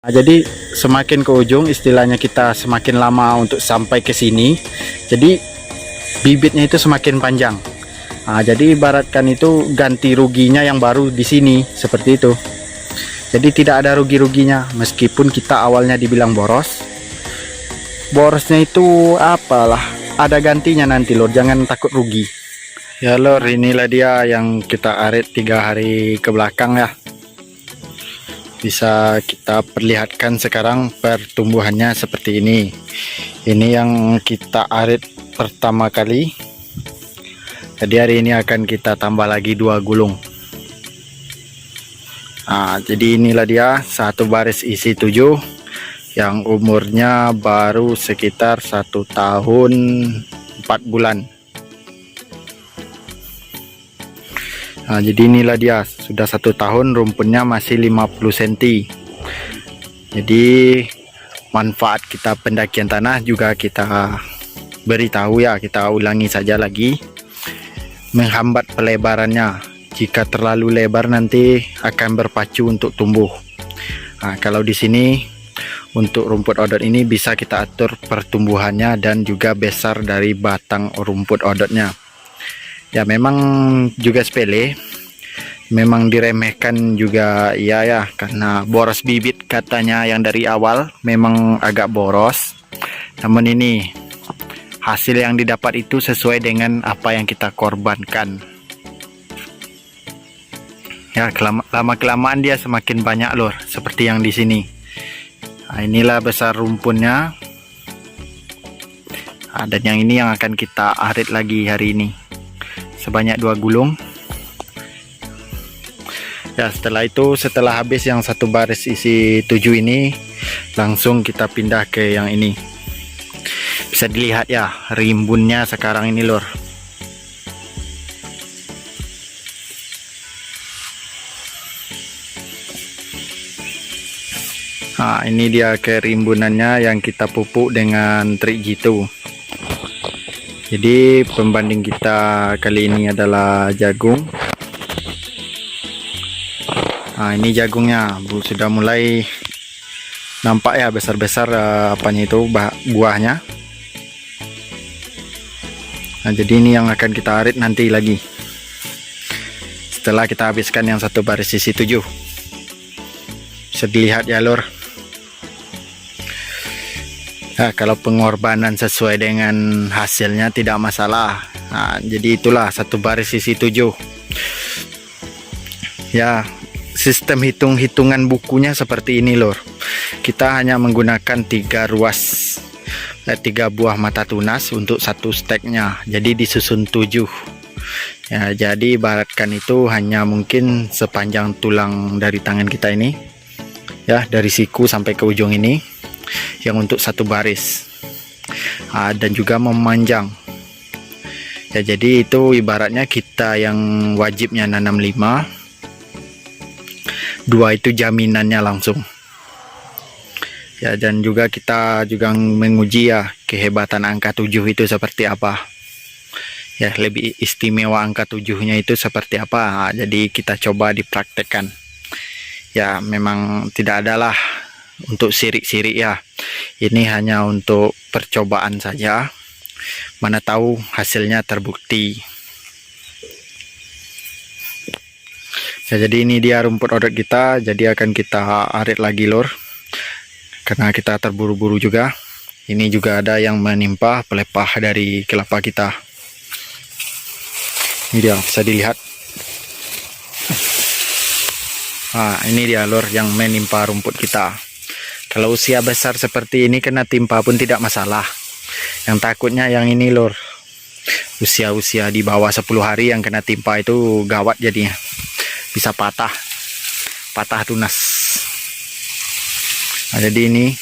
Nah, jadi semakin ke ujung istilahnya kita semakin lama untuk sampai ke sini. Jadi bibitnya itu semakin panjang. Nah, jadi ibaratkan itu ganti ruginya yang baru di sini seperti itu. Jadi tidak ada rugi-ruginya meskipun kita awalnya dibilang boros. Borosnya itu apalah, ada gantinya nanti lor, jangan takut rugi. Ya lor, inilah dia yang kita arit 3 hari ke belakang ya. Bisa kita perlihatkan sekarang pertumbuhannya seperti ini. Ini yang kita arit pertama kali. Jadi hari ini akan kita tambah lagi 2 gulung. Nah, jadi inilah dia satu baris isi 7 yang umurnya baru sekitar 1 tahun 4 bulan. Nah, jadi inilah dia sudah 1 tahun, rumputnya masih 50 cm. Jadi manfaat kita pendakian tanah juga kita beritahu ya, kita ulangi saja lagi. Menghambat pelebarannya, jika terlalu lebar nanti akan berpacu untuk tumbuh. Nah, kalau di sini untuk rumput odot ini bisa kita atur pertumbuhannya dan juga besar dari batang rumput odotnya. Ya memang juga sepele, memang diremehkan juga ya karena boros bibit katanya yang dari awal memang agak boros. Namun ini hasil yang didapat itu sesuai dengan apa yang kita korbankan. Ya lama kelamaan dia semakin banyak lor, seperti yang di sini. Nah, inilah besar rumputnya. Nah, dan yang ini yang akan kita arit lagi hari ini sebanyak 2 gulung. Ya setelah itu, setelah habis yang satu baris isi 7 ini, langsung kita pindah ke yang ini. Bisa dilihat ya rimbunnya sekarang ini lor. Nah, ini dia kerimbunannya yang kita pupuk dengan trik G2. Jadi pembanding kita kali ini adalah jagung. Nah, ini jagungnya sudah mulai nampak ya besar-besar apanya itu buahnya. Nah, jadi ini yang akan kita arit nanti lagi setelah kita habiskan yang satu baris isi 7. Bisa dilihat ya lor. Nah, kalau pengorbanan sesuai dengan hasilnya tidak masalah. Nah, jadi itulah satu baris isi 7. Ya, sistem hitungan bukunya seperti ini lor. Kita hanya menggunakan 3 buah mata tunas untuk satu steknya. Jadi disusun 7. Ya, jadi ibaratkan itu hanya mungkin sepanjang tulang dari tangan kita ini. Ya, dari siku sampai ke ujung ini. Yang untuk satu baris. Dan juga memanjang. Ya, jadi itu ibaratnya kita yang wajibnya nanam 5. 2 itu jaminannya langsung. Ya, dan juga kita juga menguji ya kehebatan angka 7 itu seperti apa. Ya, lebih istimewa angka 7-nya itu seperti apa. Jadi kita coba dipraktekkan. Ya, memang tidak adalah untuk sirik-sirik ya. Ini hanya untuk percobaan saja. Mana tahu hasilnya terbukti. Ya, jadi ini dia rumput odot kita. Jadi akan kita arit lagi lor. Karena kita terburu-buru juga. Ini juga ada yang menimpa pelepah dari kelapa kita. Ini dia, bisa dilihat. Nah, ini dia lor yang menimpa rumput kita. Kalau usia besar seperti ini kena timpa pun tidak masalah. Yang takutnya yang ini lor. Usia-usia di bawah 10 hari yang kena timpa itu gawat jadinya. Bisa patah tunas. Nah, jadi ini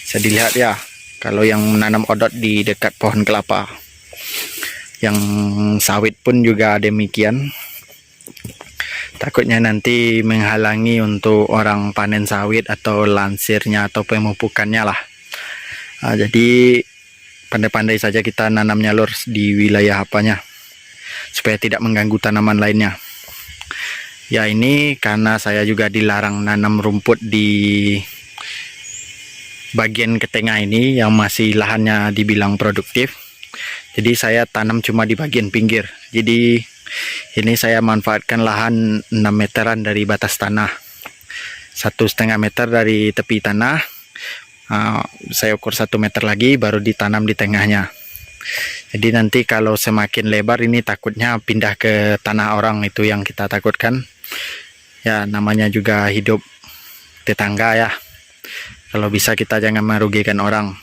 bisa dilihat ya. Kalau yang menanam odot di dekat pohon kelapa. Yang sawit pun juga demikian. Takutnya nanti menghalangi untuk orang panen sawit atau lansirnya atau pemupukannya lah. Nah, jadi pandai-pandai saja kita nanamnya lor di wilayah apanya supaya tidak mengganggu tanaman lainnya. Ya, ini karena saya juga dilarang nanam rumput di bagian ke tengah ini yang masih lahannya dibilang produktif. Jadi saya tanam cuma di bagian pinggir. Jadi ini saya manfaatkan lahan 6 meteran dari batas tanah, 1,5 meter dari tepi tanah. Saya ukur 1 meter lagi baru ditanam di tengahnya. Jadi nanti kalau semakin lebar ini takutnya pindah ke tanah orang, itu yang kita takutkan. Ya namanya juga hidup tetangga ya. Kalau bisa kita jangan merugikan orang.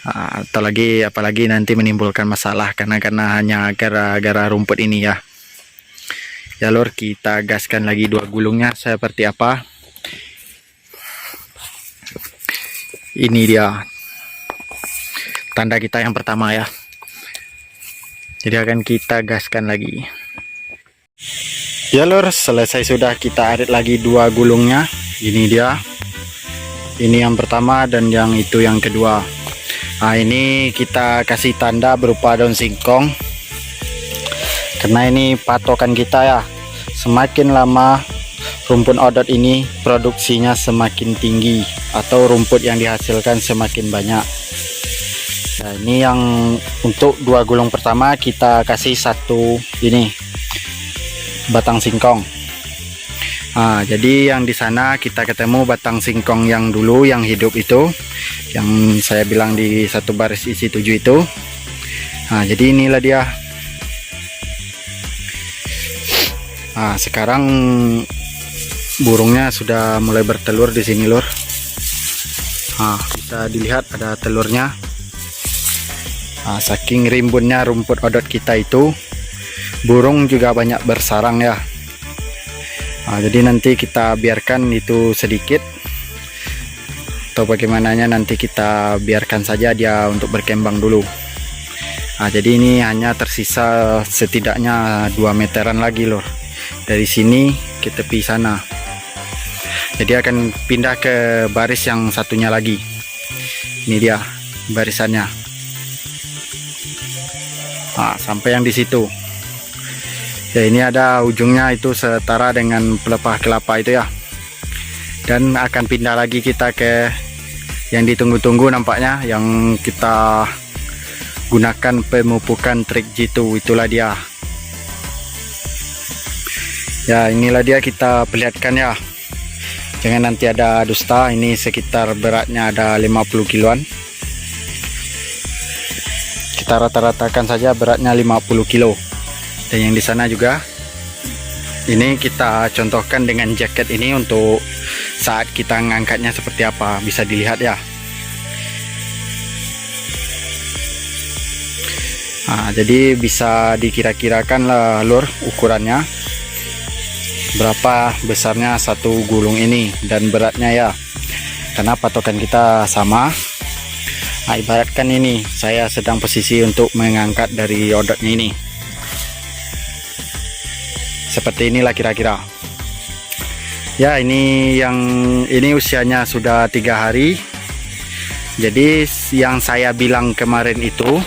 Apalagi nanti menimbulkan masalah karena hanya gara-gara rumput ini ya. Ya lor, kita gaskan lagi 2 gulungnya seperti apa. Ini dia tanda kita yang pertama ya. Jadi akan kita gaskan lagi. Ya lor, selesai sudah, kita arit lagi 2 gulungnya. Ini dia. Ini yang pertama dan yang itu yang kedua. Nah ini kita kasih tanda berupa daun singkong. Karena ini patokan kita ya. Semakin lama rumput odot ini produksinya semakin tinggi, atau rumput yang dihasilkan semakin banyak. Nah ini yang untuk 2 gulung pertama kita kasih 1 ini batang singkong. Nah jadi yang di sana kita ketemu batang singkong yang dulu yang hidup itu, yang saya bilang di 1 baris isi 7 itu. Nah jadi inilah dia. Nah sekarang burungnya sudah mulai bertelur di sini lur. Nah bisa dilihat ada telurnya. Nah, saking rimbunnya rumput odot kita itu, burung juga banyak bersarang ya. Nah, jadi nanti kita biarkan itu sedikit, atau bagaimananya nanti kita biarkan saja dia untuk berkembang dulu. Nah, jadi ini hanya tersisa setidaknya 2 meteran lagi lor, dari sini ke tepi sana. Jadi akan pindah ke baris yang satunya lagi. Ini dia barisannya. Nah, sampai yang di situ. Ya ini ada ujungnya itu setara dengan pelepah kelapa itu ya. Dan akan pindah lagi kita ke yang ditunggu-tunggu nampaknya, yang kita gunakan pemupukan trik jitu, itulah dia. Ya inilah dia, kita perlihatkan ya. Jangan nanti ada dusta. Ini sekitar beratnya ada 50 kiloan. Kita rata-ratakan saja beratnya 50 kilo. Dan yang di sana juga ini kita contohkan dengan jaket ini untuk saat kita ngangkatnya seperti apa, bisa dilihat ya. Nah, jadi bisa dikira-kirakan lah lur ukurannya berapa besarnya 1 gulung ini dan beratnya ya, karena patokan kita sama. Nah, ibaratkan ini saya sedang posisi untuk mengangkat dari odotnya ini. Seperti inilah kira-kira. Ya ini usianya sudah 3 hari. Jadi yang saya bilang kemarin itu,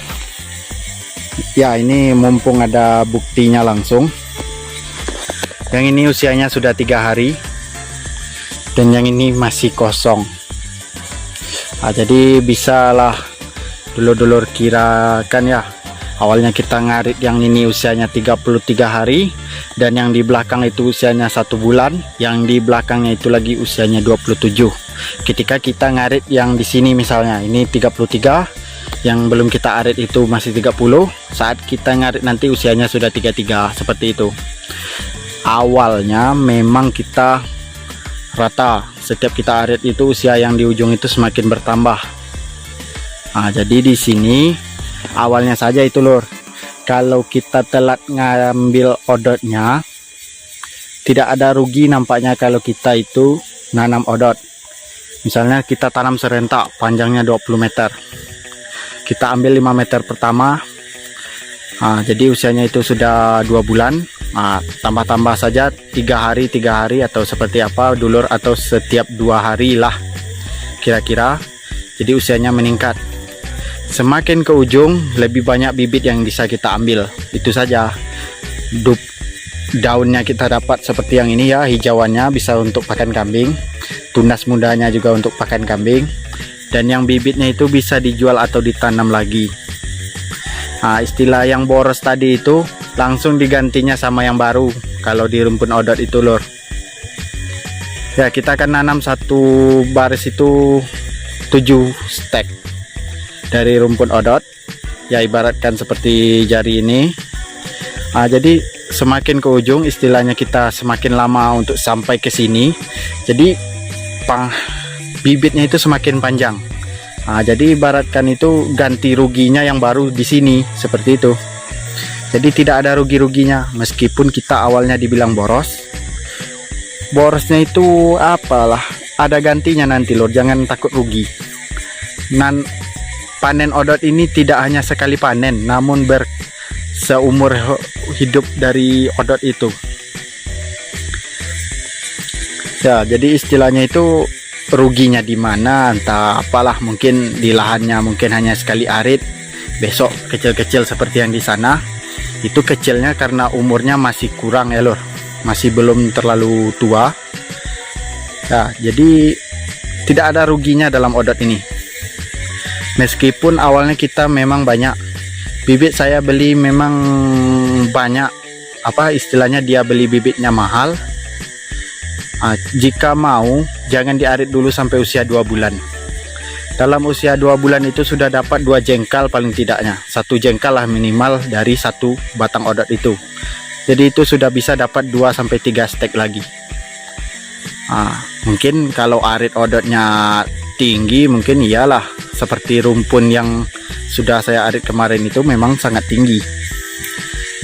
ya ini mumpung ada buktinya langsung. Yang ini usianya sudah 3 hari. Dan yang ini masih kosong. Nah, jadi bisalah dulur-dulur kirakan ya. Awalnya kita ngarit yang ini usianya 33 hari, dan yang di belakang itu usianya 1 bulan, yang di belakangnya itu lagi usianya 27. Ketika kita ngarit yang di sini misalnya ini 33, yang belum kita arit itu masih 30, saat kita ngarit nanti usianya sudah 33, seperti itu. Awalnya memang kita rata, setiap kita arit itu usia yang di ujung itu semakin bertambah. Nah, jadi di sini awalnya saja itu lur, kalau kita telat ngambil odotnya tidak ada rugi nampaknya kalau kita itu nanam odot. Misalnya kita tanam serentak panjangnya 20 meter, kita ambil 5 meter pertama. Nah, jadi usianya itu sudah 2 bulan. Nah, tambah-tambah saja 3 hari atau seperti apa dulur, atau setiap 2 hari lah kira-kira. Jadi usianya meningkat. Semakin ke ujung lebih banyak bibit yang bisa kita ambil. Itu saja. Daunnya kita dapat seperti yang ini ya, hijauannya bisa untuk pakan kambing. tunas mudanya juga untuk pakan kambing, dan yang bibitnya itu bisa dijual atau ditanam lagi. Nah, istilah yang boros tadi itu langsung digantinya sama yang baru kalau di rumpun odot itu lor. Ya, kita akan nanam satu baris itu 7 stek dari rumpun odot, ya ibaratkan seperti jari ini. Nah, jadi semakin ke ujung istilahnya kita semakin lama untuk sampai ke sini, jadi bibitnya itu semakin panjang. Nah, jadi ibaratkan itu ganti ruginya yang baru di sini seperti itu. Jadi tidak ada rugi-ruginya meskipun kita awalnya dibilang boros. Borosnya itu apalah, ada gantinya nanti lor, jangan takut rugi. Panen odot ini tidak hanya sekali panen, namun seumur hidup dari odot itu. Ya, jadi istilahnya itu ruginya di mana entah apalah, mungkin di lahannya mungkin hanya sekali arit, besok kecil-kecil seperti yang di sana. Itu kecilnya karena umurnya masih kurang ya lor, masih belum terlalu tua. Ya, jadi tidak ada ruginya dalam odot ini. Meskipun awalnya kita memang banyak bibit, saya beli memang banyak, apa istilahnya, dia beli bibitnya mahal. Jika mau jangan diarit dulu sampai usia 2 bulan. Dalam usia 2 bulan itu sudah dapat 2 jengkal paling tidaknya, 1 jengkal lah minimal dari 1 batang odot itu. Jadi itu sudah bisa dapat 2-3 stek lagi. Mungkin kalau arit odotnya tinggi mungkin iyalah, seperti rumpun yang sudah saya arit kemarin itu memang sangat tinggi.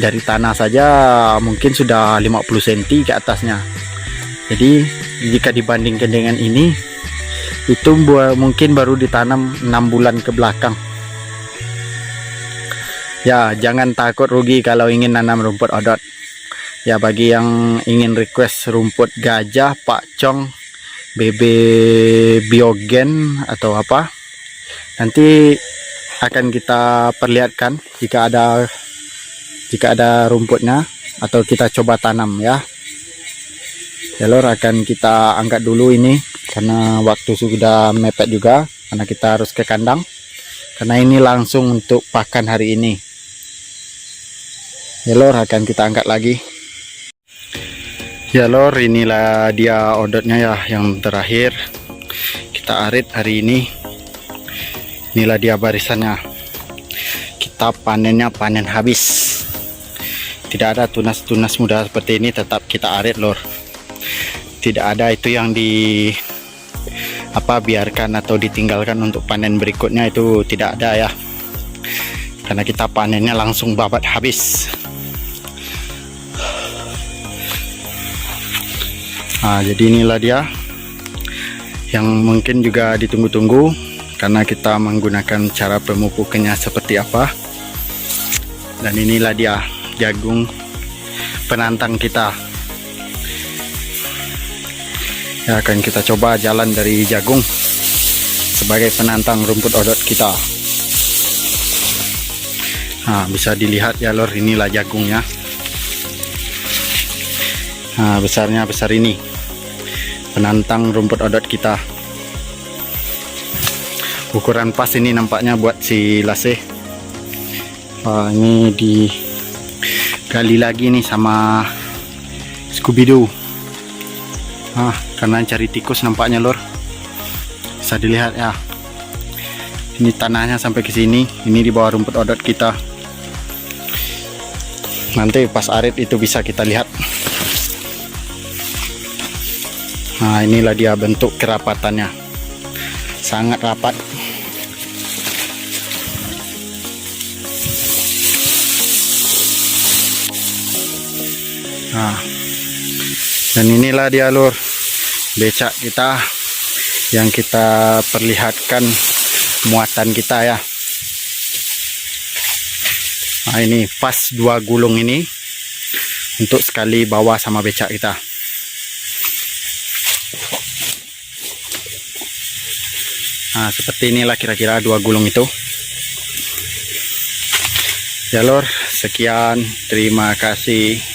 Dari tanah saja mungkin sudah 50 cm ke atasnya. Jadi jika dibandingkan dengan ini, itu mungkin baru ditanam 6 bulan ke belakang. Ya, jangan takut rugi kalau ingin nanam rumput odot. Ya, bagi yang ingin request rumput gajah, pakcong, bebe biogen atau apa, nanti akan kita perlihatkan jika ada rumputnya, atau kita coba tanam ya. Ya lor, akan kita angkat dulu ini karena waktu sudah mepet juga, karena kita harus ke kandang, karena ini langsung untuk pakan hari ini. Ya lor, akan kita angkat lagi. Ya lor, inilah dia odotnya ya, yang terakhir kita arit hari ini. Inilah dia barisannya. Kita panennya panen habis. Tidak ada tunas-tunas muda seperti ini, tetap kita arit lor. Tidak ada itu yang biarkan atau ditinggalkan untuk panen berikutnya, itu tidak ada ya. Karena kita panennya langsung babat habis. Jadi inilah dia yang mungkin juga ditunggu-tunggu, karena kita menggunakan cara pemupukannya seperti apa. Dan inilah dia jagung penantang kita. Ya, akan kita coba jalan dari jagung sebagai penantang rumput odot kita. Bisa dilihat ya lor, inilah jagungnya. Besarnya besar ini, penantang rumput odot kita. Ukuran pas ini nampaknya buat si Laseh. Ini digali lagi nih sama Scooby-Doo. Karena cari tikus nampaknya lor. Bisa dilihat ya. Ini tanahnya sampai ke sini. Ini di bawah rumput odot kita. Nanti pas arit itu bisa kita lihat. Inilah dia bentuk kerapatannya. Sangat rapat. Dan inilah dia lur, becak kita yang kita perlihatkan muatan kita ya. Ini pas 2 gulung ini untuk sekali bawa sama becak kita. Seperti inilah kira-kira 2 gulung itu. Ya lor, sekian, terima kasih.